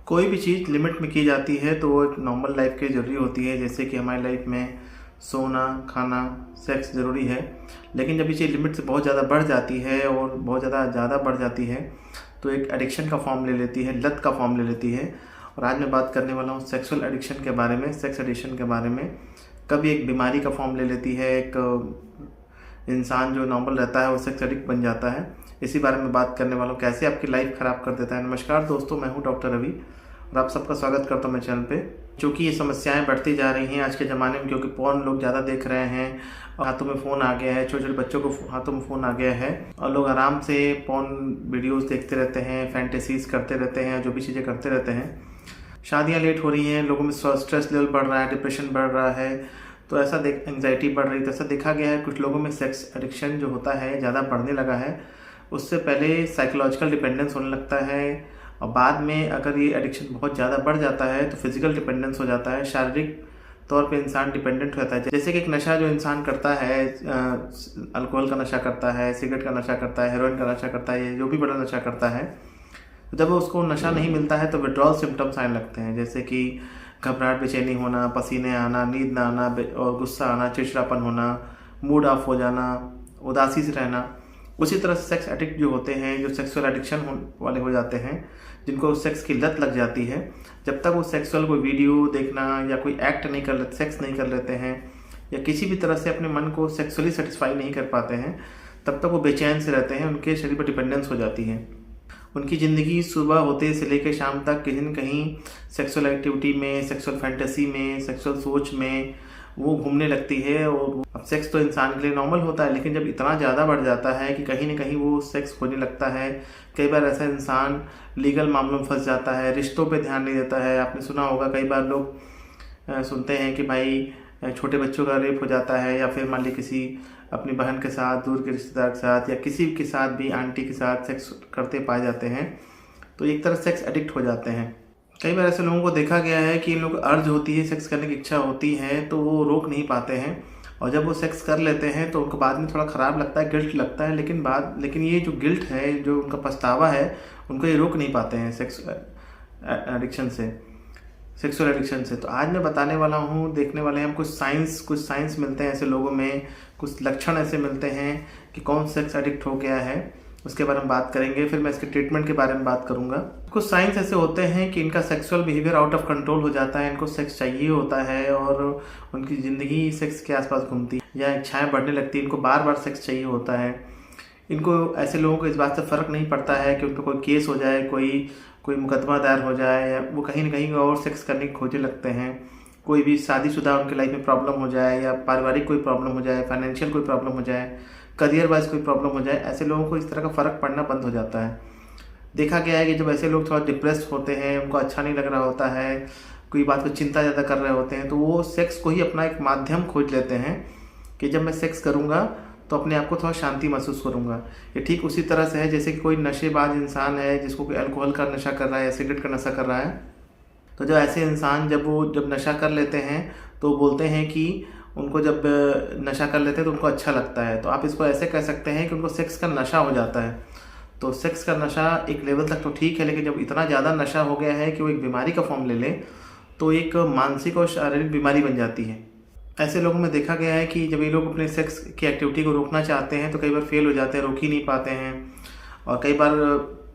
कोई भी चीज़ लिमिट में की जाती है तो वो एक नॉर्मल लाइफ की ज़रूरी होती है। जैसे कि हमारी लाइफ में सोना, खाना, सेक्स ज़रूरी है। लेकिन जब ये चीज़ लिमिट से बहुत ज़्यादा बढ़ जाती है और बहुत ज़्यादा बढ़ जाती है तो एक एडिक्शन का फॉर्म ले लेती है, लत का फॉर्म ले लेती है। और आज मैं बात करने वाला हूँ सेक्सुअल एडिक्शन के बारे में, सेक्स एडिक्शन के बारे में। कभी एक बीमारी का फॉर्म ले लेती है, एक इंसान जो नॉर्मल रहता है वो सेक्स एडिक्ट बन जाता है। इसी बारे में बात करने वाला हूँ, कैसे आपकी लाइफ ख़राब कर देता है। नमस्कार दोस्तों, मैं हूँ डॉक्टर रवि और आप सबका स्वागत करता हूँ मेरे चैनल पे। क्योंकि ये समस्याएं बढ़ती जा रही हैं आज के ज़माने में, क्योंकि पोर्न लोग ज़्यादा देख रहे हैं और हाथों में फ़ोन आ गया है, छोटे छोटे बच्चों को हाथों में फ़ोन आ गया है और लोग आराम से पोर्न वीडियोस देखते रहते हैं, फैंटेसीज करते रहते हैं, जो भी चीज़ें करते रहते हैं। शादियाँ लेट हो रही हैं, लोगों में स्ट्रेस लेवल बढ़ रहा है, डिप्रेशन बढ़ रहा है, तो ऐसा एंग्जाइटी बढ़ रही है। तो ऐसा देखा गया है कुछ लोगों में सेक्स एडिक्शन जो होता है ज़्यादा बढ़ने लगा है। उससे पहले साइकोलॉजिकल डिपेंडेंस होने लगता है और बाद में अगर ये एडिक्शन बहुत ज़्यादा बढ़ जाता है तो फिजिकल डिपेंडेंस हो जाता है। शारीरिक तौर पे इंसान डिपेंडेंट हो जाता है। जैसे कि एक नशा जो इंसान करता है, अल्कोहल का नशा करता है, सिगरेट का नशा करता है, हेरोइन का नशा करता है, जो भी बड़ा नशा करता है, तो जब उसको नशा नहीं मिलता है तो विड्रॉल सिम्टम्स आने लगते हैं। जैसे कि घबराहट, बेचैनी होना, पसीने आना, नींद ना आना और गुस्सा आना, चिड़चिड़ापन होना, मूड ऑफ हो जाना, उदासी से रहना। उसी तरह सेक्स एडिक्ट जो होते हैं, जो सेक्सुअल एडिक्शन वाले हो जाते हैं, जिनको सेक्स की लत लग जाती है, जब तक वो सेक्सुअल कोई वीडियो देखना या कोई एक्ट नहीं कर लेते, सेक्स नहीं कर लेते हैं या किसी भी तरह से अपने मन को सेक्सुअली सेटिस्फाई नहीं कर पाते हैं, तब तक वो बेचैन से रहते हैं। उनके शरीर पर डिपेंडेंस हो जाती है। उनकी ज़िंदगी सुबह होते से लेकर शाम तक कहीं न कहीं सेक्सुअल एक्टिविटी में, सेक्सुअल फैंटेसी में, सेक्सुअल सोच में वो घूमने लगती है। और अब सेक्स तो इंसान के लिए नॉर्मल होता है, लेकिन जब इतना ज़्यादा बढ़ जाता है कि कहीं न कहीं वो सेक्स खोजने लगता है। कई बार ऐसा इंसान लीगल मामलों में फंस जाता है, रिश्तों पे ध्यान नहीं देता है। आपने सुना होगा, कई बार लोग सुनते हैं कि भाई छोटे बच्चों का रेप हो जाता है, या फिर मान ली किसी अपनी बहन के साथ, दूर के रिश्तेदार के साथ, या किसी के साथ भी, आंटी के साथ सेक्स करते पाए जाते हैं, तो एक तरह सेक्स एडिक्ट हो जाते हैं। कई बार ऐसे लोगों को देखा गया है कि इन लोग अर्ज होती है, सेक्स करने की इच्छा होती है, तो वो रोक नहीं पाते हैं और जब वो सेक्स कर लेते हैं तो उनको बाद में थोड़ा ख़राब लगता है, गिल्ट लगता है। लेकिन ये जो गिल्ट है, जो उनका पछतावा है, उनको ये रोक नहीं पाते हैं सेक्स एडिक्शन से, सेक्सुअल एडिक्शन से। तो आज मैं बताने वाला हूँ, देखने वाले हैं हम कुछ साइंस मिलते हैं ऐसे लोगों में, कुछ लक्षण ऐसे मिलते हैं कि कौन सेक्स एडिक्ट हो गया है, उसके बारे में बात करेंगे। फिर मैं इसके ट्रीटमेंट के बारे में बात करूंगा। कुछ साइंस ऐसे होते हैं कि इनका sexual behaviour out of control हो जाता है, इनको सेक्स चाहिए होता है और उनकी ज़िंदगी सेक्स के आसपास घूमती है या इच्छाएँ बढ़ने लगती है, इनको बार बार सेक्स चाहिए होता है। इनको, ऐसे लोगों को इस बात से फ़र्क नहीं पड़ता है कि उन पर कोई केस हो जाए, कोई मुकदमा दायर हो जाए, या वो कहीं ना कहीं और सेक्स करने की खोजने लगते हैं। कोई भी शादीशुदा उनके लाइफ में प्रॉब्लम हो जाए, या पारिवारिक कोई प्रॉब्लम हो जाए, फाइनेंशियल कोई प्रॉब्लम हो जाए, करियर वाइज कोई प्रॉब्लम हो जाए, ऐसे लोगों को इस तरह का फ़र्क पड़ना बंद हो जाता है। देखा गया है कि जब ऐसे लोग थोड़ा डिप्रेस होते हैं, उनको अच्छा नहीं लग रहा होता है, कोई बात को चिंता ज़्यादा कर रहे होते हैं, तो वो सेक्स को ही अपना एक माध्यम खोज लेते हैं कि जब मैं सेक्स करूँगा तो अपने आप को थोड़ा शांति महसूस करूँगा। ये ठीक उसी तरह से है जैसे कि कोई नशेबाज इंसान है, जिसको कोई अल्कोहल का नशा कर रहा है या सिगरेट का नशा कर रहा है। तो जो ऐसे इंसान जब नशा कर लेते हैं तो बोलते हैं कि उनको जब नशा कर लेते हैं तो उनको अच्छा लगता है। तो आप इसको ऐसे कह सकते हैं कि उनको सेक्स का नशा हो जाता है। तो सेक्स का नशा एक लेवल तक तो ठीक है, लेकिन जब इतना ज़्यादा नशा हो गया है कि वो एक बीमारी का फॉर्म ले ले, तो एक मानसिक और शारीरिक बीमारी बन जाती है। ऐसे लोगों में देखा गया है कि जब ये लोग अपने सेक्स की एक्टिविटी को रोकना चाहते हैं तो कई बार फेल हो जाते हैं, रोक ही नहीं पाते हैं और कई बार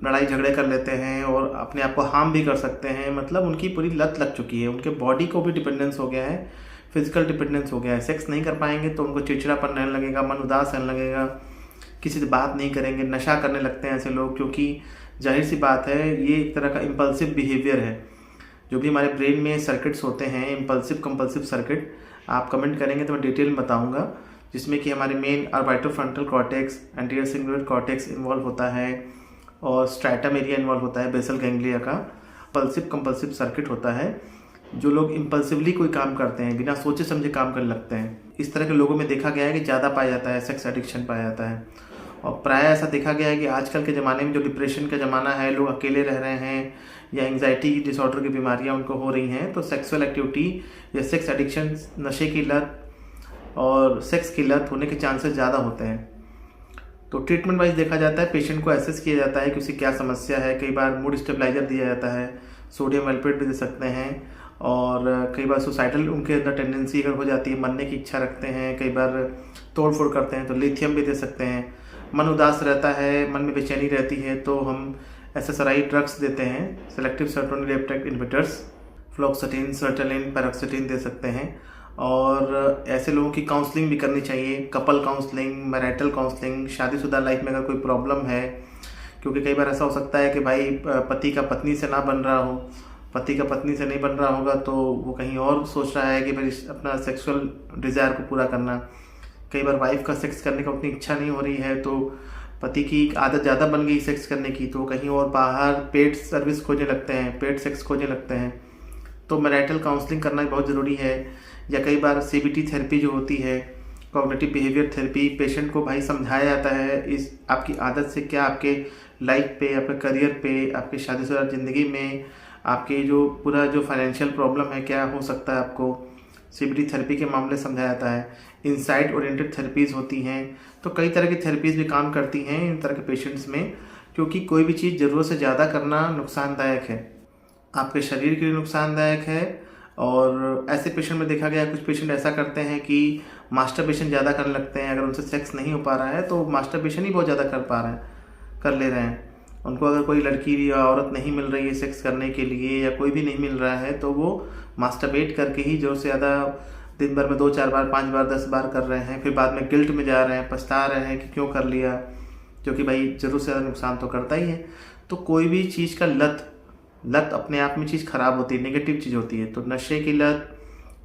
लड़ाई झगड़े कर लेते हैं और अपने आप को हार्म भी कर सकते हैं। मतलब उनकी पूरी लत लग चुकी है, उनके बॉडी को भी डिपेंडेंस हो गया है, फिजिकल डिपेंडेंस हो गया है। सेक्स नहीं कर पाएंगे तो उनको चिड़चिड़ापन रहने लगेगा, मन उदास रहने लगेगा, किसी से बात नहीं करेंगे, नशा करने लगते हैं ऐसे लोग। क्योंकि जाहिर सी बात है, ये एक तरह का इम्पल्सिव बिहेवियर है। जो भी हमारे ब्रेन में सर्किट्स होते हैं, इम्पल्सिव कंपल्सिव सर्किट, आप कमेंट करेंगे तो मैं डिटेल में बताऊंगा, जिसमें कि हमारे main orbitofrontal cortex, anterior cingulate cortex involve होता है और स्ट्रैटम एरिया इन्वॉल्व होता है, बेसल गैंग्लिया का। पल्सिव कंपल्सिव सर्किट होता है। जो लोग इम्पल्सिवली कोई काम करते हैं, बिना सोचे समझे काम करने लगते हैं, इस तरह के लोगों में देखा गया है कि ज़्यादा पाया जाता है, सेक्स एडिक्शन पाया जाता है। और प्राय ऐसा देखा गया है कि आजकल के ज़माने में जो डिप्रेशन का ज़माना है, लोग अकेले रह रहे हैं या एंग्जाइटी डिसऑर्डर की बीमारियां उनको हो रही हैं, तो सेक्सुअल एक्टिविटी या सेक्स एडिक्शन, नशे की लत और सेक्स की लत होने के चांसेस ज़्यादा होते हैं। तो ट्रीटमेंट वाइज देखा जाता है, पेशेंट को एसेस किया जाता है कि उसे क्या समस्या है। कई बार मूड स्टेबलाइजर दिया जाता है, सोडियम वेलप्रेट भी दे सकते हैं। और कई बार सुसाइडल उनके अंदर टेंडेंसी अगर हो जाती है, मरने की इच्छा रखते हैं, कई बार तोड़ फोड़ करते हैं, तो लिथियम भी दे सकते हैं। मन उदास रहता है, मन में बेचैनी रहती है, तो हम SSRI ड्रग्स देते हैं, सेलेक्टिव सेरोटोनिन रिसेप्टर इनहिबिटर्स, फ्लोक्सेटिन, सर्टेलिन, पैरोक्सेटिन दे सकते हैं। और ऐसे लोगों की काउंसलिंग भी करनी चाहिए, कपल काउंसलिंग, मैरिटल काउंसलिंग, शादीशुदा लाइफ में अगर कोई प्रॉब्लम है, क्योंकि कई बार ऐसा हो सकता है कि भाई पति का पत्नी से ना बन रहा हो, पति का पत्नी से नहीं बन रहा होगा तो वो कहीं और सोच रहा है कि भाई अपना सेक्सुअल डिज़ायर को पूरा करना। कई बार वाइफ का सेक्स करने का उतनी इच्छा नहीं हो रही है, तो पति की आदत ज़्यादा बन गई सेक्स करने की, तो कहीं और बाहर पेड सर्विस खोजने लगते हैं, पेड सेक्स खोजने लगते हैं। तो मैरिटल काउंसलिंग करना बहुत ज़रूरी है। या कई बार CBT थेरेपी जो होती है, कॉग्निटिव बिहेवियर थेरेपी, पेशेंट को भाई समझाया जाता है इस आपकी आदत से क्या आपके लाइफ पे, आपके करियर पे, आपकी शादीशुदा ज़िंदगी में, आपके जो पूरा जो फाइनेंशियल प्रॉब्लम है क्या हो सकता है, आपको CBT थेरेपी के मामले समझाया जाता है। इंसाइट ओरिएंटेड थेरेपीज़ होती हैं, तो कई तरह की थेरेपीज़ भी काम करती हैं इन तरह के पेशेंट्स में, क्योंकि कोई भी चीज़ ज़रूरत से ज़्यादा करना नुकसानदायक है, आपके शरीर के लिए नुकसानदायक है। और ऐसे पेशेंट में देखा गया, कुछ पेशेंट ऐसा करते हैं कि मास्टरबेशन ज़्यादा करने लगते हैं, अगर उनसे सेक्स नहीं हो पा रहा है तो मास्टरबेशन ही बहुत ज़्यादा कर ले रहे हैं। उनको अगर कोई लड़की या औरत नहीं मिल रही है सेक्स करने के लिए, या कोई भी नहीं मिल रहा है, तो वो मास्टरबेट करके ही ज़रूर से ज़्यादा दिन भर में 2-4 बार, 5 बार, 10 बार कर रहे हैं। फिर बाद में गिल्ट में जा रहे हैं, पछता रहे हैं कि क्यों कर लिया, क्योंकि भाई ज़रूर से ज़्यादा नुकसान तो करता ही है। तो कोई भी चीज़ का लत अपने आप में चीज़ ख़राब होती है, नेगेटिव चीज़ होती है। तो नशे की लत,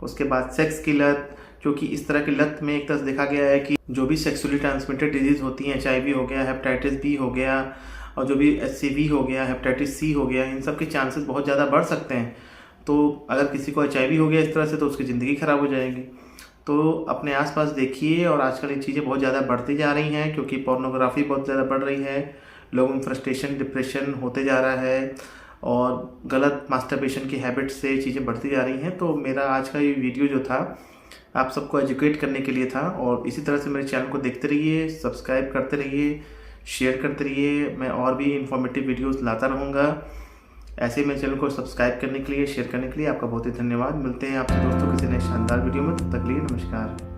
उसके बाद सेक्स की लत, क्योंकि इस तरह की लत में एक तरह से देखा गया है कि जो भी सेक्सुअली ट्रांसमिटेड डिजीज़ होती हैं, HIV हो गया, हेपेटाइटिस B हो गया, और जो भी HCV हो गया, हेपेटाइटिस C हो गया, इन सब के चांसेस बहुत ज़्यादा बढ़ सकते हैं। तो अगर किसी को HIV हो गया इस तरह से, तो उसकी ज़िंदगी ख़राब हो जाएगी। तो अपने आसपास देखिए, और आजकल ये चीज़ें बहुत ज़्यादा बढ़ती जा रही हैं, क्योंकि पोर्नोग्राफी बहुत ज़्यादा बढ़ रही है, लोगों में फ्रस्ट्रेशन, डिप्रेशन होते जा रहा है, और गलत मास्टरबेशन की हैबिट से चीज़ें बढ़ती जा रही हैं। तो मेरा आज का ये वीडियो जो था आप सबको एजुकेट करने के लिए था, और इसी तरह से मेरे चैनल को देखते रहिए, सब्सक्राइब करते रहिए, शेयर करते रहिए। मैं और भी इंफॉर्मेटिव वीडियोस लाता रहूँगा। ऐसे ही मेरे चैनल को सब्सक्राइब करने के लिए, शेयर करने के लिए आपका बहुत ही धन्यवाद। मिलते हैं आपसे दोस्तों किसी नए शानदार वीडियो में, तब तक के लिए नमस्कार।